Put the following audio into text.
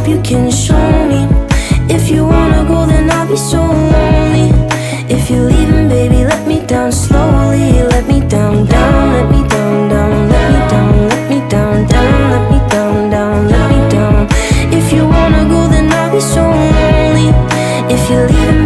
hope you can show me. If you wanna go, then I'll be so lonely. If you're leaving, baby, let me down slowly. Let me down, down, let me down, down, let me down, let me down, down, let me down, down, let me down. If you wanna go, then I'll be so lonely. If you're leaving,